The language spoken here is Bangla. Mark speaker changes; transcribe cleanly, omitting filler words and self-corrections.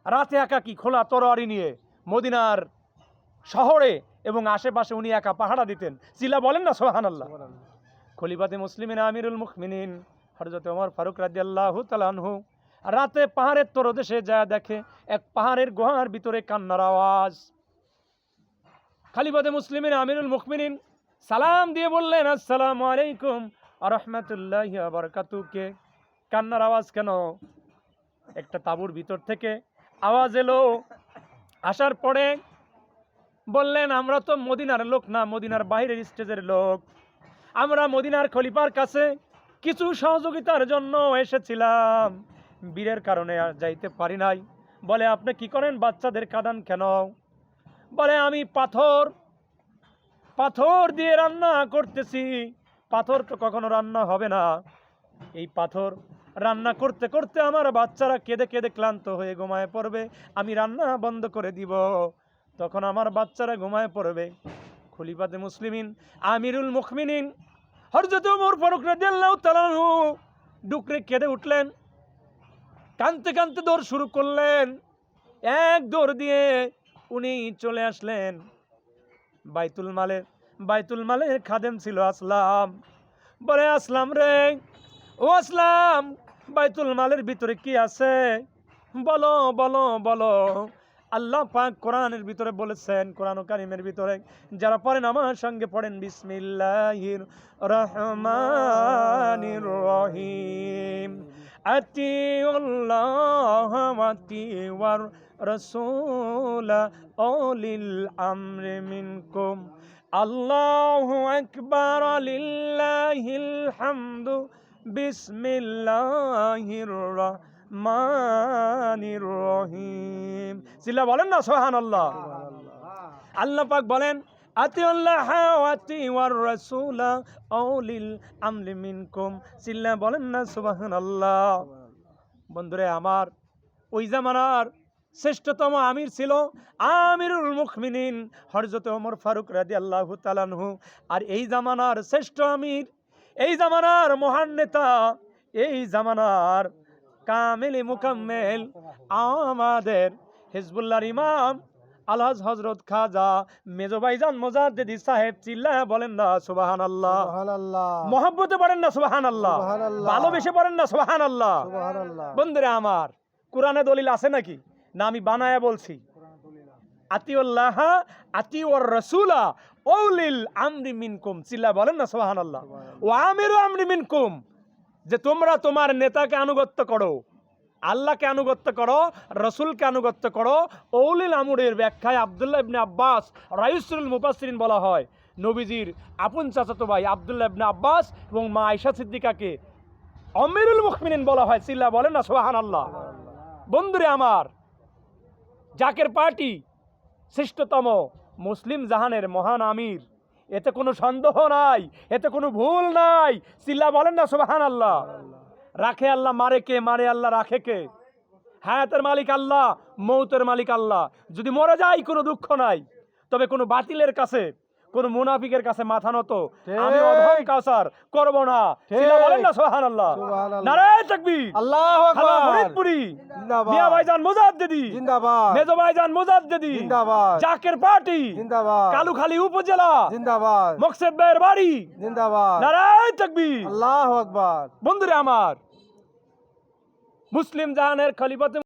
Speaker 1: রাতে একাকী খোলা তরবারি নিয়ে মদিনার শহরে এবং আশেপাশে উনি একা পাহারা দিতেন। চিল্লা বলেন না সুবহানাল্লাহ। খলিফাতে মুসলিমিন আমিরুল মুমিনিন হযরত ওমর ফারুক রাদিয়াল্লাহু তাআলা আনহু রাতে পাহাড়ের তলদেশে যায় দেখে এক পাহাড়ের গুহার ভিতরে কান্নার আওয়াজ। খলিফাতে মুসলিমিন আমিরুল মুমিনিন সালাম দিয়ে বললেন, আসসালামু আলাইকুম ওয়া রাহমাতুল্লাহি ওয়া বারাকাতুহু। কে? কান্নার আওয়াজ কেন? একটা তাঁবুর ভিতর থেকে আওয়াজ এলো। আসার পরে বললেন, আমরা তো মদিনার লোক না, মদিনার বাইরের স্টেজের লোক। আমরা মদিনার খলিফার কাছে কিছু সহযোগিতার জন্য এসেছিলাম, বীরের কারণে আর যাইতে পারি নাই। বলে, আপনি কি করেন? বাচ্চাদের কাঁদান কেন? বলে, আমি পাথর দিয়ে রান্না করতেছি। পাথর তো কখনো রান্না হবে না। এই পাথর রান্না করতে করতে আমার বাচ্চারা কেঁদে কেঁদে ক্লান্ত হয়ে ঘুমায় পড়বে। আমি রান্না বন্ধ করে দিব, তখন আমার বাচ্চারা ঘুমায় পড়বে। খলিফাতে মুসলিমিন আমিরুল মুমিনিন হযরত ওমর ফারুক রাদিয়াল্লাহু তাআলা আনহু ডুকরে কেঁদে উঠলেন। কাঁদতে কাঁদতে দৌড় শুরু করলেন। এক দৌড় দিয়ে উনি চলে আসলেন বাইতুল মালের খাদেম ছিল আসলাম। বলে, আসলাম রে, ও আসলাম, বাইতুল মালের ভিতরে কি আছে? বলো বলো বলো। আল্লাহ পাক কোরআনের ভিতরে বলেছেন, কোরআন কারীমের ভিতরে যারা পড়েন আমার সঙ্গে পড়েন, বিসমিল্লাহির রহমানির রহিম। আতিউল্লাহ ওয়া আতিউর রাসূল উলিল আমরি মিনকুম। আল্লাহু আকবার, লিল্লাহিল হামদু, বিসমিল্লাহির রহমানির রহিম। চিল্লা বলেন না সুবহানাল্লাহ। আল্লাহ পাক বলেন, আতিউল্লাহ ওয়া আতিউর রাসূল উলিল আমরি মিনকুম। চিল্লা বলেন না সুবহানাল্লাহ। বন্ধুরে আমার, ওই জামানার শ্রেষ্ঠতম আমির ছিল আমিরুল মুমিনিন হযরত ওমর ফারুক রাদিয়াল্লাহু তাআলা আনহু। আর এই জামানার শ্রেষ্ঠ আমির, এই জামানার মহান নেতা, এই জামানার কামেলে মুকাম্মেল আমাদের হিজবুল্লাহর ইমাম আলহাজ হযরত খাজা মেজো ভাইজান মুজাদ্দিদি সাহেব। চিল্লায়া বলেন না সুবহানাল্লাহ। মহব্বতে বলেন না সুবহানাল্লাহ। ভালোবেসে বলেন না সুবহানাল্লাহ। বন্ধুরা আমার, কোরআনে দলিল আছে নাকি? না আমি বানায়া বলছি? আতিউল্লাহ আতিউর রাসূল উলিল আমরি মিনকুম। চিল্লা বলেন না সুবহানাল্লাহ। ওয়া আমিরু আমরি মিনকুম, যে তোমরা তোমার নেতাকে আনুগত্য করো, আল্লাহকে আনুগত্য করো, রসুলকে আনুগত্য করো। উলিল আমরের ব্যাখ্যায় আব্দুল্লাহ ইবনে আব্বাস রাইসুল মুফাসসিরিন বলা হয়, নবীজির আপন চাচাতো ভাই আব্দুল্লাহ ইবনে আব্বাস এবং মা আয়েশা সিদ্দিকাকে আমিরুল মুমিনিন বলা হয়। চিল্লা বলেন না সুবহানাল্লাহ। বন্ধুরে আমার, জাকের পার্টি শ্রেষ্ঠতম মুসলিম জাহানের মহান আমির, এতে কোনো সন্দেহ নাই, এতে কোনো ভুল নাই। চিল্লা বলেন না সুবহানাল্লাহ। রাখে আল্লাহ, মারে কে? মারে আল্লাহ, রাখে কে? হায়াতের মালিক আল্লাহ, মৌতের মালিক আল্লাহ। যদি মরে যাই কোনো দুঃখ নাই, তবে কোনো বাতিলের কাছে, কোন মুনাফিকের কাছে মাথা নত আমি অধম কাউসার করব না। চিল্লা বলেন না সুবহানাল্লাহ। নারায়ে তাকবীর, আল্লাহু আকবার। ফরিদপুরি জিন্দাবাদ, মিয়া ভাইজান মুজাদ্দিদি জিন্দাবাদ, মেজো ভাইজান মুজাদ্দিদি জিন্দাবাদ, জাকের পার্টি জিন্দাবাদ, কালুখালী উপজেলা জিন্দাবাদ, মকসেদ ভাইয়ের বাড়ি জিন্দাবাদ। নারায়ে তাকবীর, আল্লাহু আকবার। বন্ধুরা আমার, মুসলিম জাহানের খলিফাতে